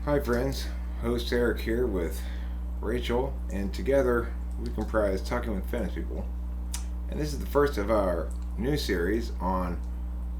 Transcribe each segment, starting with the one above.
Hi friends, host Eric here with Rachel, and together we comprise Talking with Finnish People. And this is the first of our new series on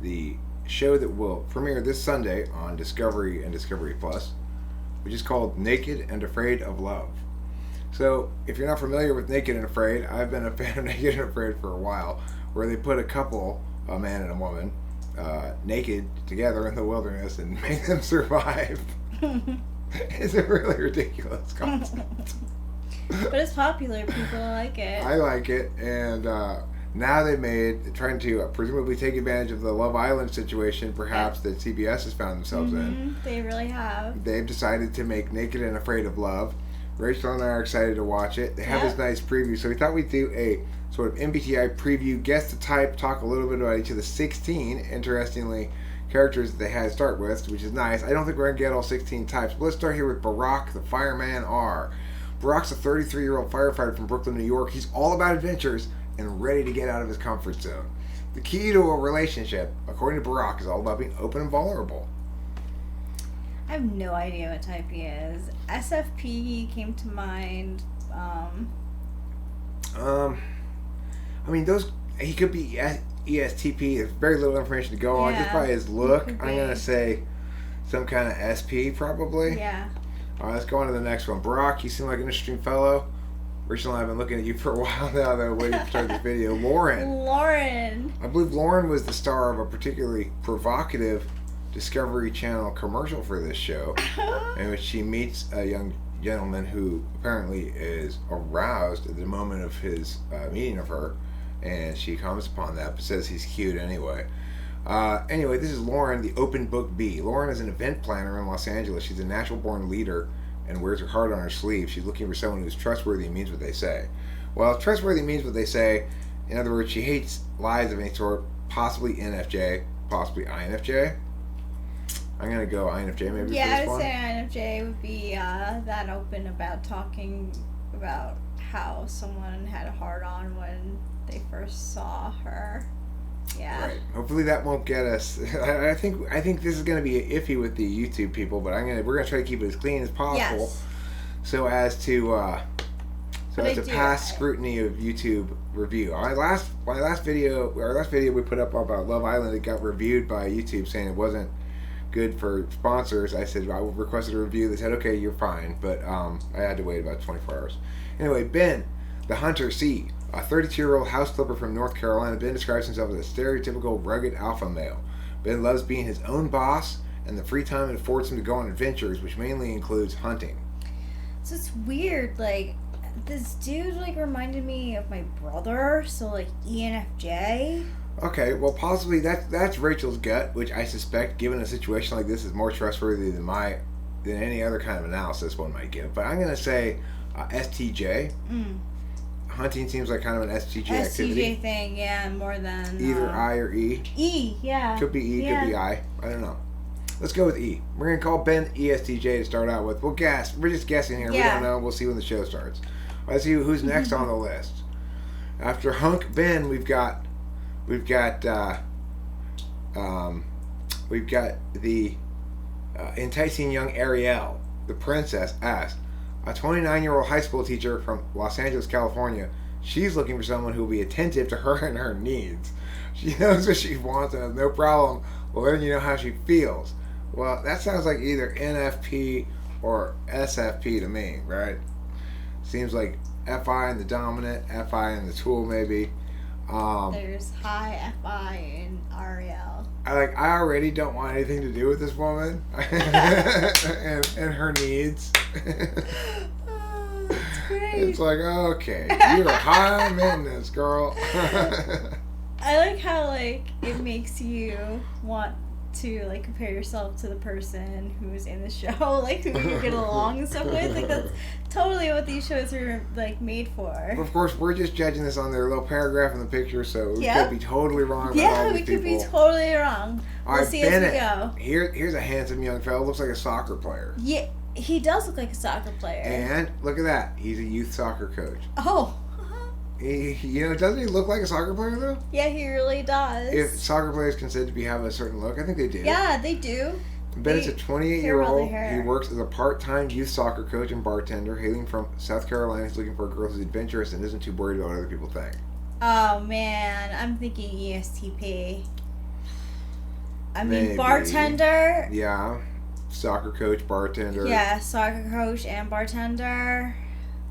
the show that will premiere this Sunday on Discovery and Discovery Plus, which is called Naked and Afraid of Love. So, if you're not familiar with Naked and Afraid, I've been a fan of Naked and Afraid for a while, where they put a couple, a man and a woman, naked together in the wilderness and make them survive. It's a really ridiculous concept. But it's popular. People like it. I like it, and now they trying to presumably take advantage of the Love Island situation, perhaps, that CBS has found themselves in. They really have. They've decided to make Naked and Afraid of Love. Rachel and I are excited to watch it. They have this nice preview, so we thought we'd do a sort of MBTI preview, guess the type, talk a little bit about each of the 16, interestingly, characters that they had to start with, which is nice. I don't think we're going to get all 16 types, but let's start here with Barak, the Fireman R. Barak's a 33-year-old firefighter from Brooklyn, New York. He's all about adventures and ready to get out of his comfort zone. The key to a relationship, according to Barak, is all about being open and vulnerable. I have no idea what type he is. SFP came to mind. I mean, he could be ESTP. There's very little information to go on. Just by his look, I'm going to say some kind of SP, probably. Yeah. All right, let's go on to the next one. Barak, you seem like an interesting fellow. Rachel and I have been looking at you for a while now, though, waiting to start this video. Lauren. I believe Lauren was the star of a particularly provocative Discovery Channel commercial for this show, in which she meets a young gentleman who apparently is aroused at the moment of his meeting of her, and she comments upon that, but says he's cute anyway. Anyway, this is Lauren, the open book bee. Lauren is an event planner in Los Angeles. She's a natural-born leader and wears her heart on her sleeve. She's looking for someone who's trustworthy and means what they say. Well, trustworthy means what they say. In other words, she hates lies of any sort, possibly NFJ, possibly INFJ. I'm going to go INFJ maybe for this one. Yeah, I would say INFJ would be that open about talking about how someone had a hard-on when they first saw her. Yeah. Right. Hopefully that won't get us. I think this is going to be iffy with the YouTube people, but we're going to try to keep it as clean as possible, yes, so as to pass scrutiny of YouTube review. Our last video we put up about Love Island, it got reviewed by YouTube saying it wasn't good for sponsors. I said I requested a review. They said okay, you're fine, but I had to wait about 24 hours. Anyway, Ben, the Hunter C, a 32-year-old house flipper from North Carolina. Ben describes himself as a stereotypical rugged alpha male. Ben loves being his own boss and the free time it affords him to go on adventures, which mainly includes hunting. So it's weird, like, this dude, like, reminded me of my brother, so, like, ENFJ. Okay, well, possibly that's Rachel's gut, which I suspect, given a situation like this, is more trustworthy than any other kind of analysis one might give. But I'm going to say STJ. Hunting seems like kind of an STJ activity. STJ thing, yeah, more than... Either I or E. E, yeah. Could be E, could be I. I don't know. Let's go with E. We're going to call Ben ESTJ to start out with. We'll guess. We're just guessing here. Yeah. We don't know. We'll see when the show starts. Let's see who's next on the list. After Hunk Ben, we've got the enticing young Ariel, the princess, asked. A 29-year-old high school teacher from Los Angeles, California. She's looking for someone who will be attentive to her and her needs. She knows what she wants and has no problem letting you know how she feels. Well, that sounds like either NFP or SFP to me, right? Seems like FI and the dominant, FI and the tool maybe. There's high FI in Ariel. I already don't want anything to do with this woman and her needs. Oh, that's great. It's like, okay, you're high maintenance, girl. I like how, like, it makes you want to, like, compare yourself to the person who's in the show, like, who you get along and stuff with. Like, that's totally what these shows are, like, made for. Of course, we're just judging this on their little paragraph in the picture, so we could be totally wrong about all these people. Yeah, we could be totally wrong. We'll see Bennett, as we go. Here's a handsome young fellow. Looks like a soccer player. Yeah, he does look like a soccer player. And look at that. He's a youth soccer coach. Oh. Doesn't he look like a soccer player, though? Yeah, he really does. If soccer players can said to have a certain look, I think they do. Yeah, they do. Bennett's a 28-year-old. He works as a part-time youth soccer coach and bartender, hailing from South Carolina. He's looking for a girl who's adventurous and isn't too worried about what other people think. Oh, man. I'm thinking ESTP. I mean, Maybe. Bartender. Yeah. Soccer coach, bartender. Yeah, soccer coach and bartender.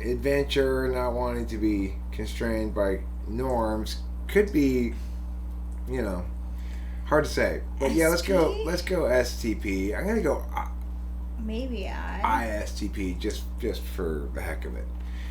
Adventure, not wanting to be constrained by norms. Could be, you know, hard to say. But yeah, let's go STP. I'm going to go maybe ISTP just for the heck of it.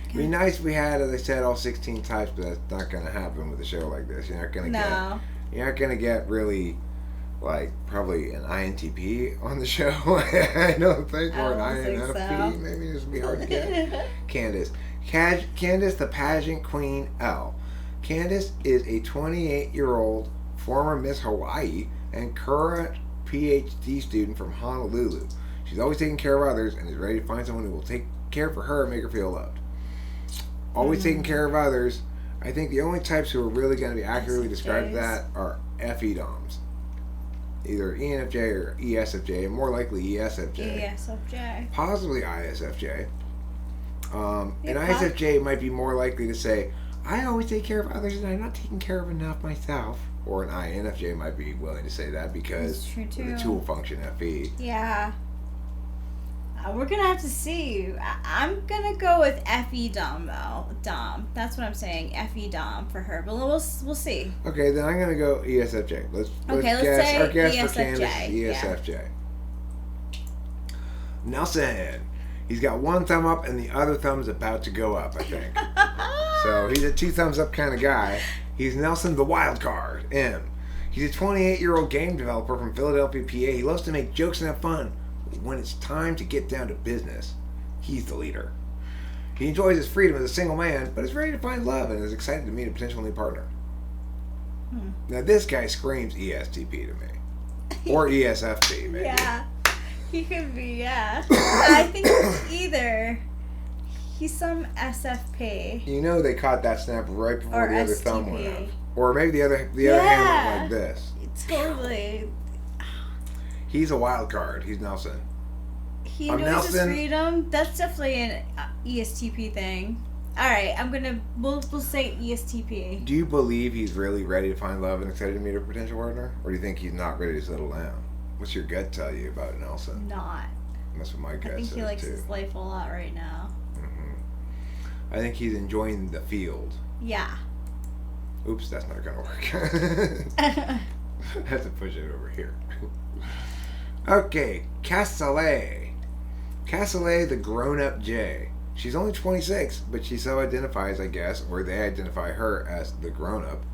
It'd be nice if we had, as I said, all 16 types, but that's not going to happen with a show like this. You're not going to get really, like, probably an INTP on the show. I don't think, or an INFP. So. Maybe this would be hard to get. Candice. Candice, the pageant queen L. Candice is a 28-year-old former Miss Hawaii and current PhD student from Honolulu. She's always taking care of others and is ready to find someone who will take care for her and make her feel loved. Always taking care of others. I think the only types who are really going to be accurately described that are FE DOMs. Either ENFJ or ESFJ, and more likely ESFJ. ESFJ. Possibly ISFJ. And ISFJ might be more likely to say, I always take care of others and I'm not taking care of enough myself. Or an INFJ might be willing to say that because of the tool function FE. Yeah. We're going to have to see. I'm going to go with FE Dom, though. Dom. That's what I'm saying. FE Dom for her. But we'll see. Okay, then I'm going to go ESFJ. Let's guess. Our guess ESFJ. For Candice, ESFJ. Yeah. Nelson. He's got one thumb up and the other thumb's about to go up, I think. So he's a 2 thumbs up kind of guy. He's Nelson the Wild Card, M. He's a 28-year-old game developer from Philadelphia, PA. He loves to make jokes and have fun. When it's time to get down to business, he's the leader. He enjoys his freedom as a single man, but is ready to find love and is excited to meet a potential new partner. Now this guy screams ESTP to me. Or ESFP, maybe. Yeah, he could be, yeah. I think it's either. He's some SFP. You know they caught that snap right before the other thumb went up. Or maybe the other hand went like this. Totally. He's a wild card. He's Nelson. He knows his freedom. That's definitely an ESTP thing. All right, we'll say ESTP. Do you believe he's really ready to find love and excited to meet a potential partner? Or do you think he's not ready to settle down? What's your gut tell you about Nelson? Not. That's what my gut says, too. I think he likes his life a lot right now. I think he's enjoying the field. Yeah. Oops, that's not going to work. I have to push it over here. Okay, Cassalei. Cassalei, the grown-up J. She's only 26, but she self-identifies, I guess, or they identify her as the grown-up.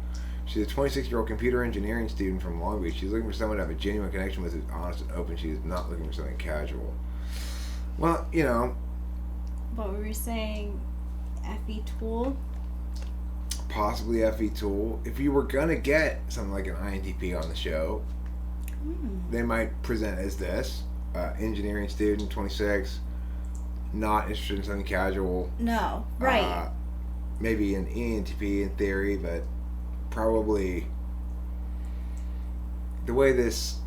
She's a 26-year-old computer engineering student from Long Beach. She's looking for someone to have a genuine connection with who's honest and open. She's not looking for something casual. Well, you know. But we were saying FE tool? Possibly FE tool. If you were going to get something like an INTP on the show, they might present as this. Engineering student, 26, not interested in something casual. No, right. Maybe an ENTP in theory, but probably the way this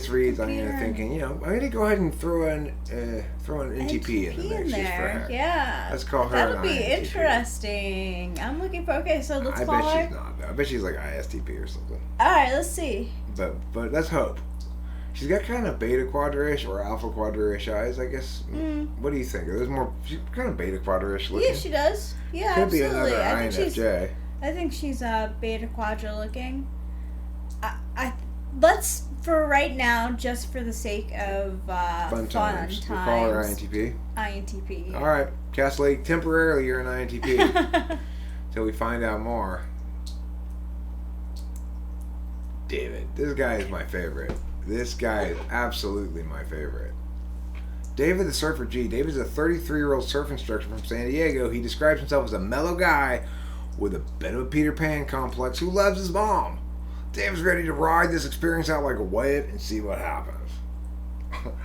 reads, I'm thinking, I'm going to go ahead and throw an NTP in the mix just for her. Yeah. Let's call her. That'll be interesting. I'm looking for. Okay, so let's call her. I bet she's not. I bet she's like ISTP or something. All right, let's see. But let's hope. She's got kind of beta quadra-ish or alpha quadra-ish eyes, I guess. What do you think? There's more. She's kind of beta quadra-ish looking. Yeah, she does. Yeah, could absolutely. Could be another INFJ. I think she's beta quadra looking. Let's, for right now, just for the sake of fun times, we'll call her INTP. INTP. All right, Cassalei, temporarily you're an INTP until we find out more. David, this guy is my favorite. This guy is absolutely my favorite. David the Surfer G. David's a 33-year-old surf instructor from San Diego. He describes himself as a mellow guy with a bit of a Peter Pan complex who loves his mom. David's ready to ride this experience out like a wave and see what happens.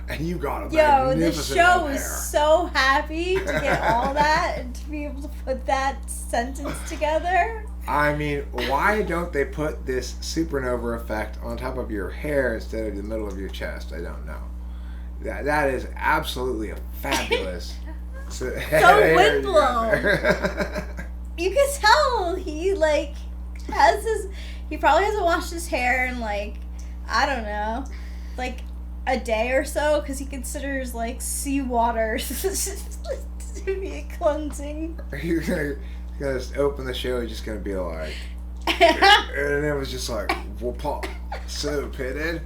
And you got a magnificent the show was so happy to get all that and to be able to put that sentence together. I mean, why don't they put this supernova effect on top of your hair instead of the middle of your chest? I don't know. That is absolutely a fabulous. So windblown. You can tell he like has his. He probably hasn't washed his hair in like, I don't know, like a day or so, because he considers like seawater to be cleansing. You're gonna open the show. He's just gonna be like, and it was just like, well, so pitted.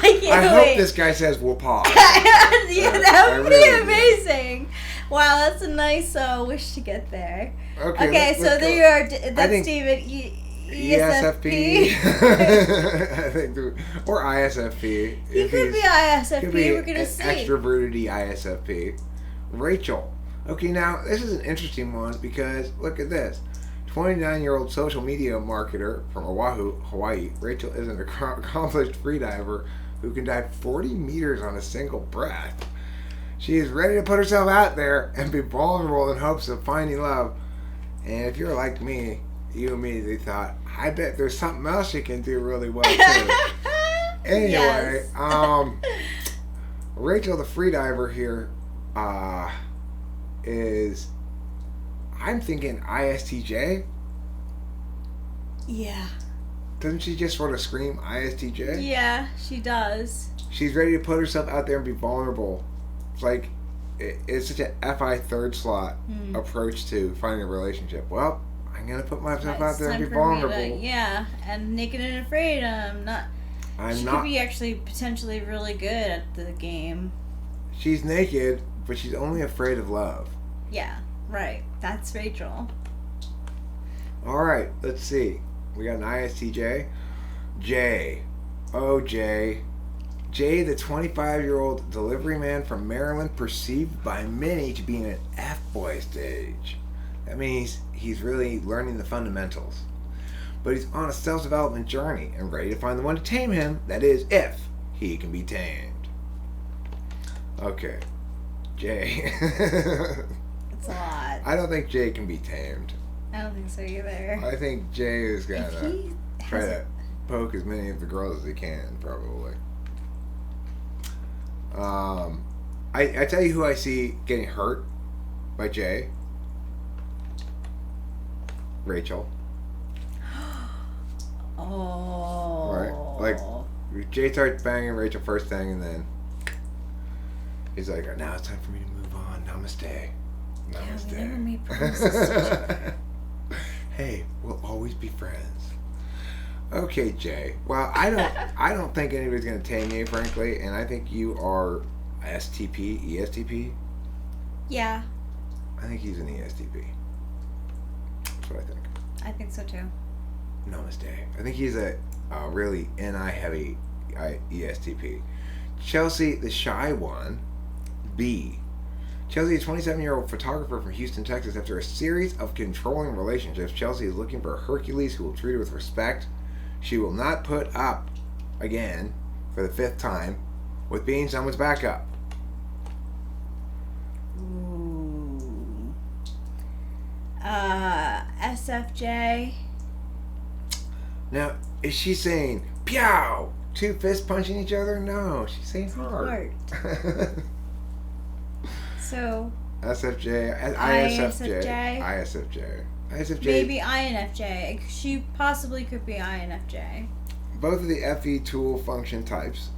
I hope this guy says "whoopah." Yeah, that would be amazing. Wow, that's a nice wish to get there. Okay, so there you are. That's Steven. ESFP. I think, or ISFP. He could be ISFP. We're gonna see. Extroverted ISFP. Rachel. Okay, now this is an interesting one because look at this. 29-year-old social media marketer from Oahu, Hawaii. Rachel is an accomplished freediver who can dive 40 meters on a single breath. She is ready to put herself out there and be vulnerable in hopes of finding love. And if you're like me, you immediately thought, I bet there's something else she can do really well too. Anyway, Rachel the freediver here is, I'm thinking ISTJ. Yeah. Doesn't she just sort of scream ISTJ? Yeah, she does. She's ready to put herself out there and be vulnerable. It's like, it's such an FI third slot approach to finding a relationship. Well, I'm going to put myself out there and be vulnerable. And naked and afraid. She could be actually potentially really good at the game. She's naked, but she's only afraid of love. Yeah, right. That's Rachel. All right, let's see. We got an ISTJ. Jay. Oh, Jay. Jay, the 25-year-old delivery man from Maryland, perceived by many to be in an F-boy stage. That means he's really learning the fundamentals. But he's on a self-development journey and ready to find the one to tame him. That is, if he can be tamed. Okay. Jay. It's a lot. I don't think Jay can be tamed. I don't think so either. I think Jay is going to try to poke as many of the girls as he can, probably. I tell you who I see getting hurt by Jay. Rachel. Oh. Right? Like, Jay starts banging Rachel first thing, and then he's like, now it's time for me to move on. Namaste. Namaste. Yeah, we never made promises. Hey, we'll always be friends. Okay, Jay. Well, I don't think anybody's gonna tame you, frankly, and I think you are STP, ESTP. Yeah. I think he's an ESTP. That's what I think. I think so too. Namaste. I think he's a really NI heavy ESTP. Chelsea, the shy one, B. Chelsea is a 27-year-old photographer from Houston, Texas. After a series of controlling relationships, Chelsea is looking for a Hercules who will treat her with respect. She will not put up, again, for the 5th time, with being someone's backup. Ooh. SFJ. Now, is she saying, pew, 2 fists punching each other? No, she's saying heart. So SFJ, ISFJ. Maybe INFJ. She possibly could be INFJ. Both of the FE tool function types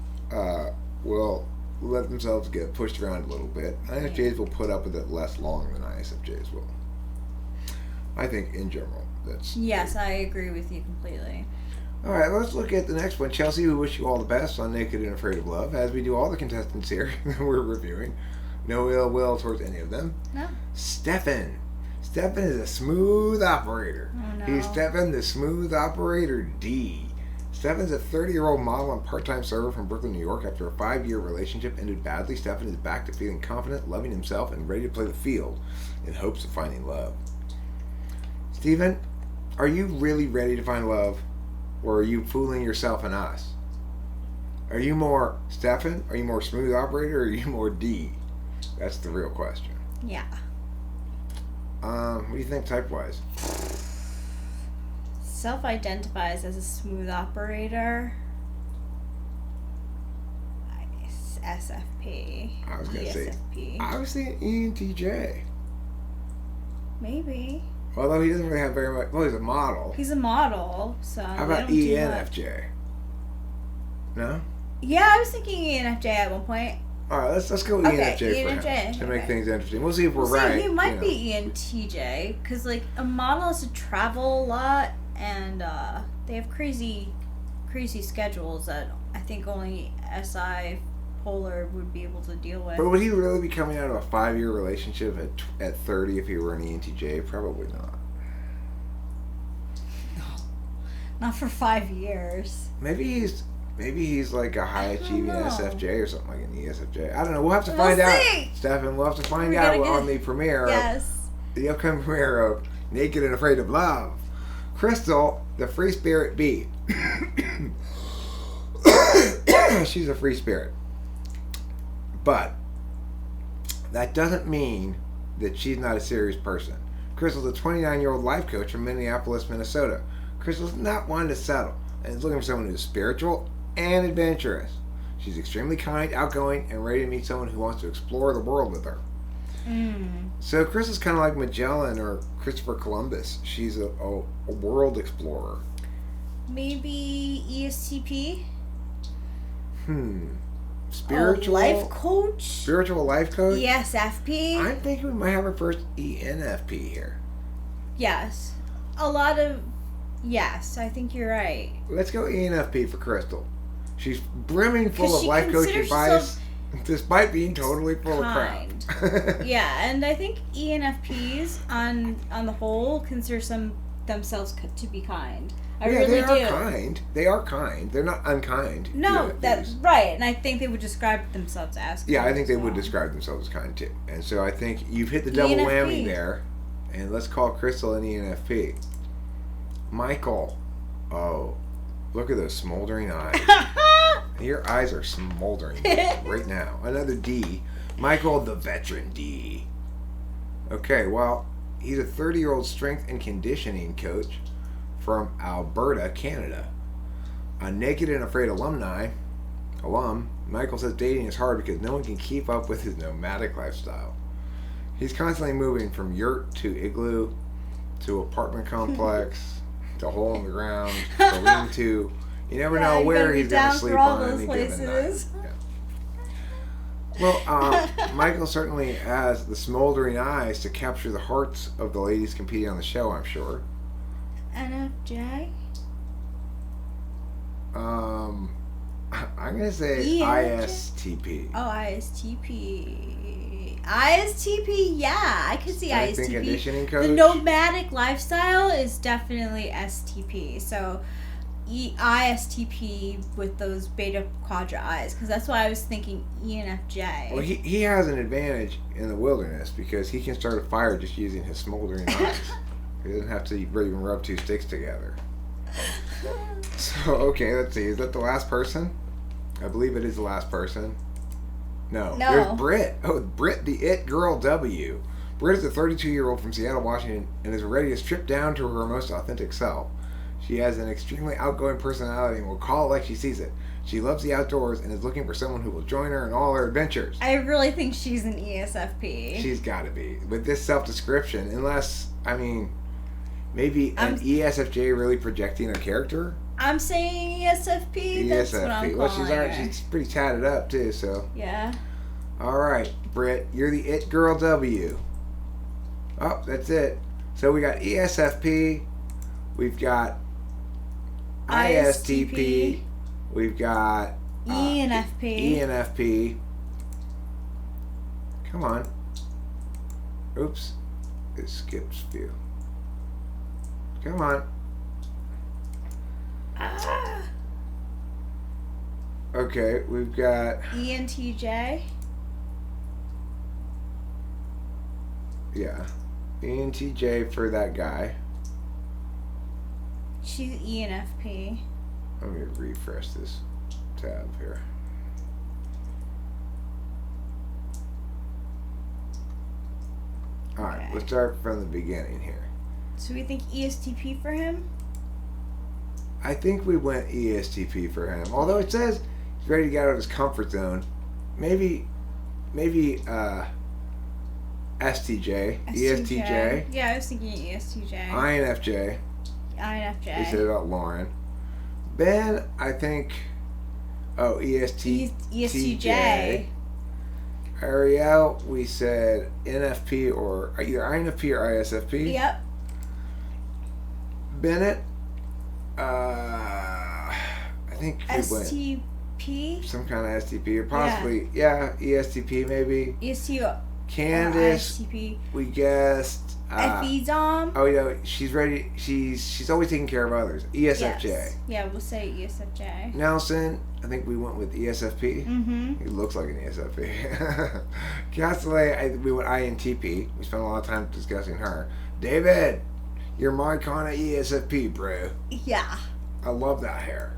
will let themselves get pushed around a little bit. INFJs will put up with it less long than ISFJs will. I think in general that's... Yes, I agree with you completely. Alright, let's look at the next one. Chelsea, we wish you all the best on Naked and Afraid of Love, as we do all the contestants here that we're reviewing. No ill will towards any of them. No. Stefen. Stefen is a smooth operator. Oh, no. He's Stefen, the smooth operator D. Stefen's a 30-year-old model and part-time server from Brooklyn, New York. After a 5-year relationship ended badly, Stefen is back to feeling confident, loving himself, and ready to play the field in hopes of finding love. Steven, are you really ready to find love, or are you fooling yourself and us? Are you more Stefen? Are you more smooth operator, or are you more D? That's the real question. Yeah. What do you think type-wise? self-identifies as a smooth operator. SFP. I was going to say, ESFP. I was thinking ENTJ. Maybe. Although he doesn't really have very much. Well, he's a model. He's a model, so. How about ENFJ? No? Yeah, I was thinking ENFJ at one point. All right, let's go ENFJ for ENFJ, him to make things interesting. We'll see if we're right. He might be ENTJ, because, like, a model has to travel a lot, and they have crazy schedules that I think only SI Polar would be able to deal with. But would he really be coming out of a 5-year relationship at 30 if he were an ENTJ? Probably not. No, not for 5 years. Maybe he's like a high achieving SFJ or something like an ESFJ. I don't know. We'll have to find out, Stefen. We'll have to find out on the premiere. Yes. The upcoming premiere of Naked and Afraid of Love. Crystal, the free spirit bee. She's a free spirit. But that doesn't mean that she's not a serious person. Crystal's a 29-year-old life coach from Minneapolis, Minnesota. Crystal's not one to settle and is looking for someone who's spiritual and adventurous. She's extremely kind, outgoing, and ready to meet someone who wants to explore the world with her. So Crystal's kind of like Magellan or Christopher Columbus. She's a world explorer. Maybe ESTP? Spiritual life coach? Spiritual life coach? ESFP? I think we might have our first ENFP here. Yes. Yes, I think you're right. Let's go ENFP for Crystal. She's brimming full of life coach advice, despite being totally full of crap. Yeah, and I think ENFPs, on the whole, consider themselves to be kind. I really do. They are kind. They are kind. They're not unkind. No, that's right. And I think they would describe themselves as kind. Yeah, I think they would describe themselves as kind too. And so I think you've hit the double whammy there. And let's call Crystal an ENFP. Michael. Oh, look at those smoldering eyes. Your eyes are smoldering right now. Another D. Michael, the veteran D. Okay, well, he's a 30-year-old strength and conditioning coach from Alberta, Canada. A Naked and Afraid alum, Michael says dating is hard because no one can keep up with his nomadic lifestyle. He's constantly moving from yurt to igloo to apartment complex to hole in the ground to lean-to. You never know where he's going to sleep on any given night. Well, Michael certainly has the smoldering eyes to capture the hearts of the ladies competing on the show, I'm sure. NFJ? I'm going to say ISTP. Oh, ISTP. ISTP, yeah. I could see ISTP. Conditioning coach? The nomadic lifestyle is definitely STP. So, ISTP with those beta quadra eyes. Because that's why I was thinking ENFJ. Well, he has an advantage in the wilderness because he can start a fire just using his smoldering eyes. He doesn't have to even rub two sticks together. So, okay, let's see. Is that the last person? I believe it is the last person. No. There's Britt. Oh, Britt, the It Girl W. Britt is a 32-year-old from Seattle, Washington, and is ready to strip down to her most authentic self. She has an extremely outgoing personality and will call it like she sees it. She loves the outdoors and is looking for someone who will join her in all her adventures. I really think she's an ESFP. She's got to be. With this self-description, unless, maybe an ESFJ really projecting a character? I'm saying ESFP. That's what I'm calling her. She's pretty tatted up, too, so. Yeah. All right, Britt, you're the It Girl W. Oh, that's it. So we got ESFP. We've got ISTP. We've got ENFP. Come on. Oops. It skips few. Come on. Okay, we've got ENTJ. Yeah. ENTJ for that guy. She's ENFP. Let me refresh this tab here. Alright, let's start from the beginning here. So we think ESTP for him? I think we went ESTP for him. Although it says he's ready to get out of his comfort zone. Maybe STJ. ESTJ. Yeah, I was thinking ESTJ. INFJ. INFJ. We said about Lauren. Ben, I think. Oh, ESTJ. Ariel, we said NFP or either INFP or ISFP. Yep. Bennett, I think we went STP. some kind of STP or possibly ESTP maybe. ESTP. Candice, ISTP. we guessed. FEDOM. Oh, she's ready. She's always taking care of others. ESFJ. Yes. Yeah, we'll say ESFJ. Nelson, I think we went with ESFP. Mm-hmm. He looks like an ESFP. Cassalei, we went INTP. We spent a lot of time discussing her. David, you're my kind of ESFP, bro. Yeah. I love that hair.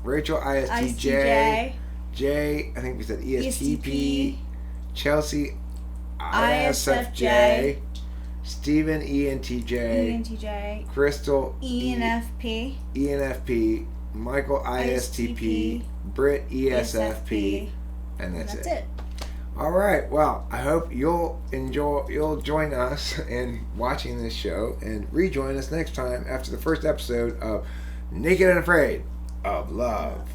Rachel, ISTJ. Jay, I think we said ESTP. Chelsea, ISFJ. Steven, ENTJ. Crystal, ENFP. ENFP. Michael, ISTP. Britt, ESFP. And that's it. All right. Well, I hope you'll join us in watching this show and rejoin us next time after the first episode of Naked and Afraid of Love.